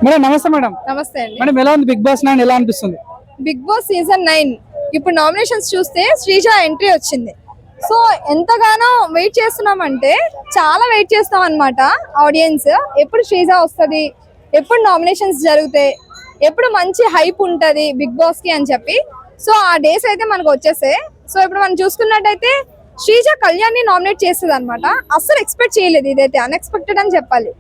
Madam నమస్తే madam. నమస్తే అండి. మేడం ఎలా ఉంది బిగ్ బాస్ 9 ఎలా అనిపిస్తుంది? బిగ్ బాస్ సీజన్ 9 ఇప్పుడు నామినేషన్స్ చూస్తే శ్రీజ ఎంట్రీ వచ్చింది. సో ఎంతగానో వెయిట్ చేస్తున్నామంటే చాలా వెయిట్ చేస్తాం అనమాట ఆడియన్స్. ఎప్పుడు శ్రీజ వస్తుంది, ఎప్పుడు నామినేషన్స్ జరుగుతాయి, ఎప్పుడు మంచి హైప్ ఉంటుంది బిగ్ బాస్ కి అని చెప్పి. సో ఆ డేస్ అయితే మనకు వచ్చేసాయి. సో ఇప్పుడు మనం చూసుకున్నట్టయితే శ్రీజ కళ్యాణ్ ని నామినేట్ చేస్తుంది అనమాట. అస్సలు ఎక్స్పెక్ట్ చేయలేదు, ఇదైతే అన్ఎక్స్పెక్టెడ్ అని చెప్పాలి.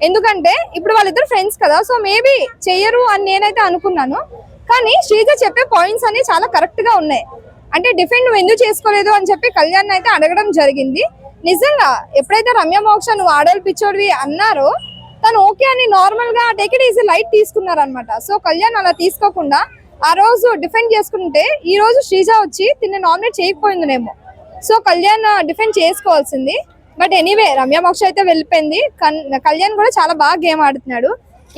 ఎందుకంటే ఇప్పుడు వాళ్ళిద్దరు ఫ్రెండ్స్ కదా, సో మేబీ చెయ్యరు అని నేనైతే అనుకున్నాను. కానీ శ్రీజ చెప్పే పాయింట్స్ అన్ని చాలా కరెక్ట్ గా ఉన్నాయి. అంటే డిఫెండ్ నువ్వు ఎందుకు చేసుకోలేదు అని చెప్పి కళ్యాణ్ అయితే అడగడం జరిగింది. నిజంగా ఎప్పుడైతే రమ్య మోక్ష నువ్వు ఆడోళ్ళు పిచ్చోడివి అన్నారో తను ఓకే అని నార్మల్ గా టేక్ ఇట్ ఈజీ లైట్ తీసుకున్నారనమాట. సో కళ్యాణ్ అలా తీసుకోకుండా ఆ రోజు డిఫెండ్ చేసుకుంటే ఈ రోజు శ్రీజ వచ్చి తిన్న నామినేట్ చేయకపోయిందనేమో. సో కళ్యాణ్ డిఫెండ్ చేసుకోవాల్సింది. బట్ ఎనీవే రమ్య మోక్ష అయితే వెళ్ళిపోయింది. కళ్యాణ్ కూడా చాలా బాగా గేమ్ ఆడుతున్నాడు.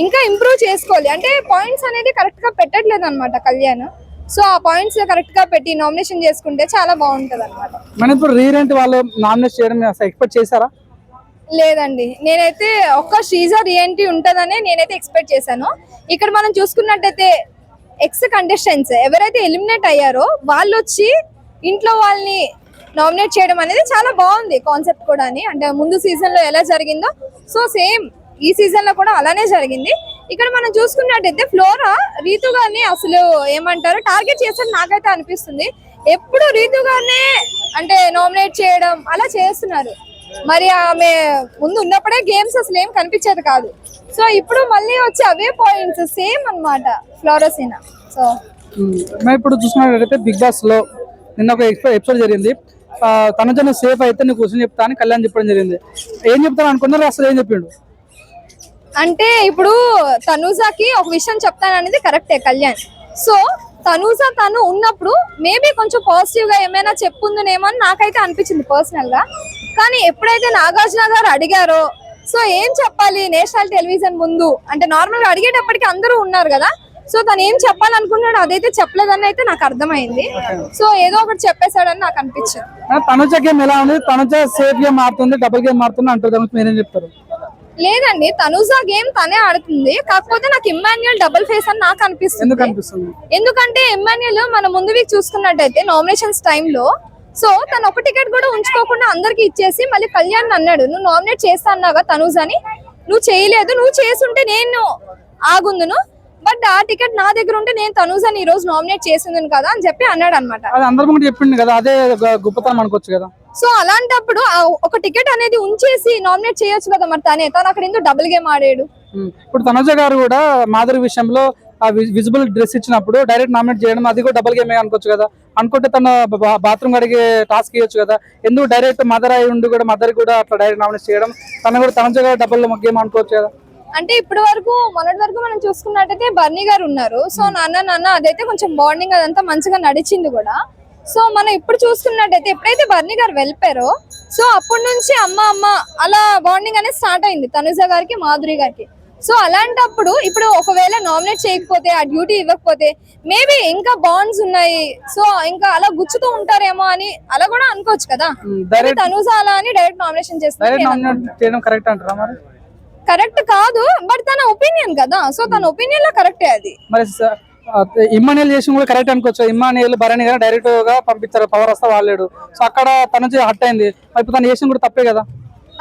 ఇంకా ఇంప్రూవ్ చేసుకోవాలి. అంటే పాయింట్స్ అనేది కరెక్ట్ గా పెట్టట్లేదు అనమాట కళ్యాణ్. సో ఆ పాయింట్స్ కరెక్ట్ గా పెట్టి నామినేషన్ చేసుకుంటే చాలా బాగుంటది అనమాట. మన ఇప్పుడు రీరెంట్ వాళ్ళు నామినేట్ చేయడం ఎక్స్పెక్ట్ చేశారా? లేదండి, నేనైతే ఒక్క శ్రీజ రీఎంట్రీ ఉంటదనే నేనైతే ఎక్స్పెక్ట్ చేశాను. ఇక్కడ మనం చూసుకున్నట్టయితే ఎక్స్ కంటెస్టెంట్స్ ఎవరైతే ఎలిమినేట్ అయ్యారో వాళ్ళు వచ్చి ఇంట్లో వాళ్ళని నామినేట్ చేయడం అనేది చాలా బాగుంది కాన్సెప్ట్ కూడా అని. అంటే ముందు సీజన్ లో ఎలా జరిగిందో సో సేమ్ ఈ సీజన్ లో కూడా అలానే జరిగింది. ఇక్కడ మనం చూసుకున్నట్టయితే ఫ్లోరా రీతు గారిని అసలు ఏమంటారు టార్గెట్ చేస్తారు నాకైతే అనిపిస్తుంది. ఎప్పుడు రీతు గారినే అంటే నామినేట్ చేయడం అలా చేస్తున్నారు. మరి ఆమె ముందు ఉన్నప్పుడే గేమ్స్ అసలు ఏం కనిపించేది కాదు. సో ఇప్పుడు మళ్ళీ వచ్చి అవే పాయింట్స్ సేమ్ అన్నమాట ఫ్లోరోసినా. సో ఇప్పుడు చూసుకున్నట్టయితే బిగ్ బాస్ లో నిన్న ఒక ఎపిసోడ్ జరిగింది. తనుజను సేఫ్ అయితే నీకు క్వశ్చన్ చెప్తా అని కళ్యాణ్ చెప్పడం జరిగింది. ఏం చెప్తాను అనుకున్నారు, అసలు ఏం చెప్పిండు? అంటే ఇప్పుడు తనూజాకి ఒక విషయం చెప్తాననేది కరెక్టే కళ్యాణ్. సో తనూజ తను ఉన్నప్పుడు మేబీ కొంచెం పాజిటివ్ గా ఏమైనా చెప్పుందనేమో అని నాకైతే అనిపించింది పర్సనల్ గా. కానీ ఎప్పుడైతే నాగార్జున గారు అడిగారో సో ఏం చెప్పాలి నేషనల్ టెలివిజన్ ముందు అంటే నార్మల్ గా అడిగేటప్పటికి అందరూ ఉన్నారు కదా. సో తను ఏం చెప్పాలనుకున్నాడు అదైతే చెప్పలేదని అయితే నాకు అర్థమైంది. సో ఏదో ఒకటి చెప్పేశాడని నాకు అనిపించింది. తనుజ గేమ్ ఎలా ఉంది? తనుజ సేఫ్ గేమ్ ఆడుతుంది, డబుల్ గేమ్ ఆడుతుంది అంటారు, మీరేం చెప్తారు? లేదండి, తనుజ గేమ్ తనే ఆడుతుంది. కాకపోతే నాకు ఇమ్మాన్యుయల్ డబుల్ ఫేస్ అని నాకు అనిపిస్తుంది. ఎందుకంటే ఇమ్మాన్యుయల్ మన ముందు వీక్ చూసుకున్నట్టయితే నామినేషన్స్ టైంలో సో తను ఒక టికెట్ కూడా ఉంచుకోకుండా అందరికి ఇచ్చేసి మళ్ళీ కళ్యాణ్ అన్నాడు నువ్వు నామినేట్ చేస్తా అన్నాగా తనుజని, నువ్వు చేయలేదు, నువ్వు చేసుంటే నేను ఆగుందును, బట్ ఆ టికెట్ నా దగ్గర ఉంటే నేను తనుజని ఈ రోజు నామినేట్ చేసింది కదా అని చెప్పి అన్నాడు అనమాట. చెప్పింది కదా, అదే గొప్పతనం అనుకోవచ్చు కదా. సో అలాంటప్పుడు ఒక టికెట్ అనేది ఉంచేసి నామినేట్ చేయొచ్చు కదా. మరి తను అక్కడ ఎందుకు డబుల్ గేమ్ ఆడాడు? ఇప్పుడు తనుజ గారు కూడా మాధురి విషయంలో విజిబుల్ డ్రెస్ ఇచ్చినప్పుడు డైరెక్ట్ నామినేట్ చేయడం అది కూడా డబుల్ గేమ్ అనుకోవచ్చు కదా. అనుకుంటే తన బాత్రూమ్ అడిగే టాస్క్ ఇవ్వచ్చు కదా. ఎందుకు డైరెక్ట్ మదర్ అయి ఉండి కూడా మదర్ కూడా అట్లా డైరెక్ట్ నామినేట్ చేయడం, తన కూడా తనుజ గారు డబుల్ గేమ్ అనుకోవచ్చు కదా. అంటే ఇప్పటి వరకు మొన్నటి వరకు మనం చూసుకున్నట్టయితే బర్నీ గారు ఉన్నారు. సో నాన్న అదైతే కొంచెం బాండింగ్ అదంతా మంచిగా నడిచింది కూడా. సో మనం ఇప్పుడు చూసుకున్నట్టయితే ఎప్పుడైతే బర్నీ గారు వెళ్ళిపోయారో సో అప్పటి నుంచి అమ్మ అలా బాండింగ్ అనేది స్టార్ట్ అయింది తనుజ గారికి మాధురి గారికి. సో అలాంటప్పుడు ఇప్పుడు ఒకవేళ నామినేట్ చేయకపోతే ఆ డ్యూటీ ఇవ్వకపోతే మేబీ ఇంకా బాండ్స్ ఉన్నాయి సో ఇంకా అలా గుచ్చుతూ ఉంటారేమో అని అలా కూడా అనుకోవచ్చు కదా. తనుజ అలా అని డైరెక్ట్ నామినేషన్ చేస్తారు కరెక్ట్ కాదు, బట్ తన ఒపీనియన్ కదా. సో తన ఒపీనియన్ లో కరెక్టే అది. ఇమ్మాన్యుయల్ చేసిన కూడా కరెక్ట్ అనుకోవచ్చు. ఇమ్మాన్యుయల్ భరణి గారు డైరెక్ట్ గా పంపించారు, పవర్ వస్తా వాళ్ళేడు. సో అక్కడ తన హట్ అయింది, ఇప్పుడు తను చేసిన కూడా తప్పే కదా.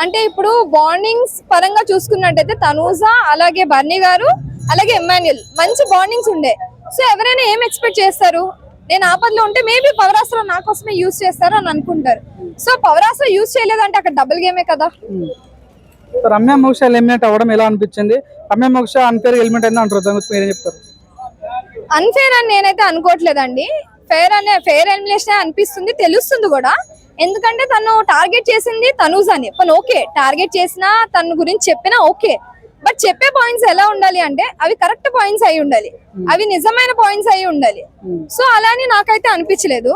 అంటే ఇప్పుడు బాండింగ్స్ పరంగా చూసుకున్నట్టయితే తనూజ అలాగే బర్నీ గారు అలాగే ఇమ్మాన్యుయల్ మంచి బాండింగ్స్ ఉండే. సో ఎవరైనా ఏం ఎక్స్పెక్ట్ చేస్తారు, నేను ఆపదలో ఉంటే మేబీ పవరాస్త్ర నా కోసమే యూజ్ చేస్తారు అని అనుకుంటారు. సో పవరాస్త్ర యూజ్ చేయలేదంటే అక్కడ డబుల్ గేమే కదా. రమ్య మోక్ష ఎలిమినేట్ అవ్వడం ఎలా అనిపించింది? రమ్య మోక్ష అన్ఫేర్ ఎలిమినేట్ అయింది అంటారు, దాని గురించి మీరేం చెప్తారు? అన్ఫేర్ అని నేనైతే అనుకోవట్లేదండి. ఫేర్ ఎలిమినేషన్ అనిపిస్తుంది, తెలుస్తుంది కూడా. ఎందుకంటే తను టార్గెట్ చేసింది తనూజని. పని ఓకే, టార్గెట్ చేసినా తన గురించి చెప్పినా ఓకే, బట్ చెప్పే పాయింట్స్ ఎలా ఉండాలి అంటే అవి కరెక్ట్ పాయింట్స్ అయి ఉండాలి, అవి నిజమైన పాయింట్స్ అయి ఉండాలి. సో అలా అని నాకైతే అనిపించలేదు.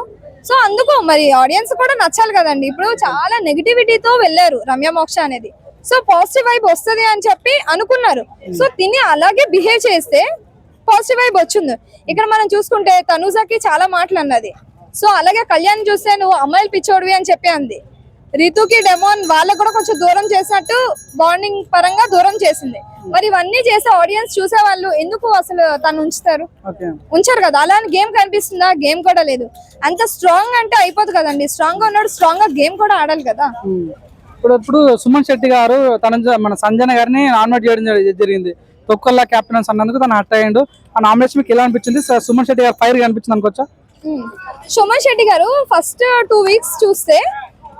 సో అందుకు మరి ఆడియన్స్ కూడా నచ్చాలి కదండి. ఇప్పుడు చాలా నెగిటివిటీతో వెళ్ళారు రమ్య మోక్ష అనేది. సో పాజిటివ్ వైబ్ వస్తుంది అని చెప్పి అనుకున్నారు. సో తిని అలాగే బిహేవ్ చేస్తే పాజిటివ్ వైబ్ వచ్చింది. ఇక్కడ మనం చూసుకుంటే తనూజకి చాలా మాటలు అన్నది. సో అలాగే కళ్యాణ్ చూస్తే నువ్వు అమ్మాయిలు పిచ్చోడివి అని చెప్పి అంది. రితుకి డెమోన్ వాళ్ళకు కూడా కొంచెం దూరం చేసినట్టు బాండింగ్ పరంగా దూరం చేసింది. మరి ఇవన్నీ చేసే ఆడియన్స్ చూసే వాళ్ళు ఎందుకు అసలు తను ఉంచుతారు? ఉంచారు కదా. అలా గేమ్ కనిపిస్తుందా? గేమ్ కూడా లేదు. అంత స్ట్రాంగ్ అంటే అయిపోదు కదండి. స్ట్రాంగ్ గా ఉన్నాడు, స్ట్రాంగ్ గా గేమ్ కూడా ఆడాలి కదా. ఇప్పుడు సుమన్ శెట్టి గారు మన సంజన గారిని నామినేట్ చేయడం జరిగింది. తొక్కల్లా కెప్టెన్స్ అన్నందుకు తను హట్ అయ్యిండు. ఆ నామినేషన్ మీకు ఎలా అనిపించింది? సుమన్ శెట్టి గారు ఫైర్ అనిపించింది అనుకోవచ్చా? సుమన్ శెట్టి గారు ఫస్ట్ 2 weeks చూస్తే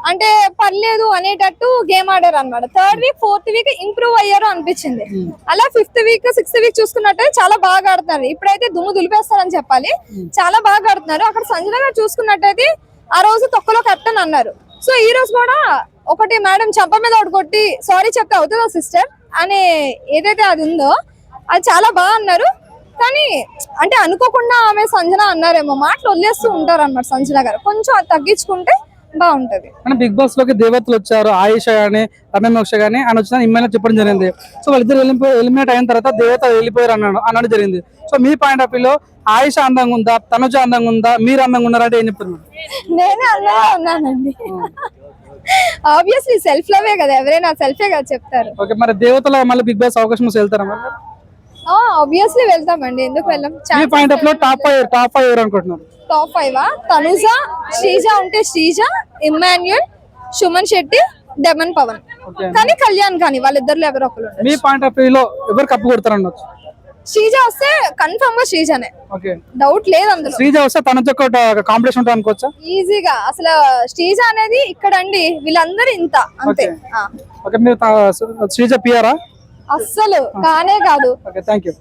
అంటే పర్లేదు అనేటట్టు గేమ్ ఆడారు అనమాట. 3rd week 4th week improve అయ్యారు అనిపించింది. అలా 5th week 6th week చూసుకున్నట్టే చాలా బాగా ఆడుతున్నారు. ఇప్పుడైతే దుమ్ము దులిపేస్తారని చెప్పాలి. చాలా బాగా ఆడుతున్నారు. అక్కడ సంజన గారు చూసుకున్నట్టయితే ఆ రోజు తొక్కలో కెప్టెన్ అన్నారు. సో ఈ రోజు కూడా ఒకటి మేడం చంప మీద ఒకటి కొట్టి సారీ చెప్తే అవుతుందా సిస్టర్ అనే ఏదైతే అది ఉందో అది చాలా బాగా అన్నారు. కానీ అంటే అనుకోకుండా ఆమె సంజన అన్నారేమో, మాటలు వదిలేస్తూ ఉంటారు అన్నమాట సంజన గారు. కొంచెం అది తగ్గించుకుంటే బాగుంటది. బిగ్ బాస్ లోకి దేవతలు వచ్చారు, ఆయుష గానీ రమ్య మోక్ష గానీ అని వచ్చిన ఇమ్మెయిల్ చెప్పడం జరిగింది. సో వాళ్ళిద్దరు ఎలిమినేట్ అయిన తర్వాత దేవత వెళ్ళిపోయారు అన్నట్టు జరిగింది. సో మీ పాయింట్ ఆఫ్ వ్యూలో ఆయుష అందంగా ఉందా, తనుజ అందంగా ఉందా, మీరు అందంగా ఉన్నారంటే ఏం చెప్తారు? నేనే అందంగా ఉన్నానండి. ఆబ్వియస్లీ సెల్ఫ్ లవే కదా, ఎవరైనా సెల్ఫే కదా చెప్తారు. ఓకే, మరి దేవతల మళ్ళీ బిగ్ బాస్ అవకాశం వెళ్తారా? ఆబ్వియస్లీ వెళ్తామండి, ఎందుకు వెళ్ళాం. మీ పాయింట్ ఆఫ్ లో టాప్ 5 ఎవరు అనుకుంటున్నారు? టాప్ 5 తనుజ, శ్రీజ ఉంటే శ్రీజ, ఇమ్మాన్యుయల్, సుమన్ శెట్టి, డెమన్ పవన్, కానీ కళ్యాణ్ కానీ వాళ్ళిద్దరు ఎవరో ఒకరు. మీ పాయింట్ ఆఫ్ వ్యూ లో ఎవరు కప్పు కొడతారు అనొచ్చు? శ్రీజ వస్తే కన్ఫర్మ్ గా శ్రీజనే, ఓకే, డౌట్ లేదు అందులో. శ్రీజ వస్తే తనతో కాంపిటీషన్ ఉంటుంది అనుకోవచ్చా? ఈజీగా. అసలు శ్రీజ అనేది ఇక్కడ అండి, వీళ్ళందరూ ఇంత అంతే. ఓకే, మీరు శ్రీజ పిఆరా? అస్సలు కానే కాదు. Okay, thank you.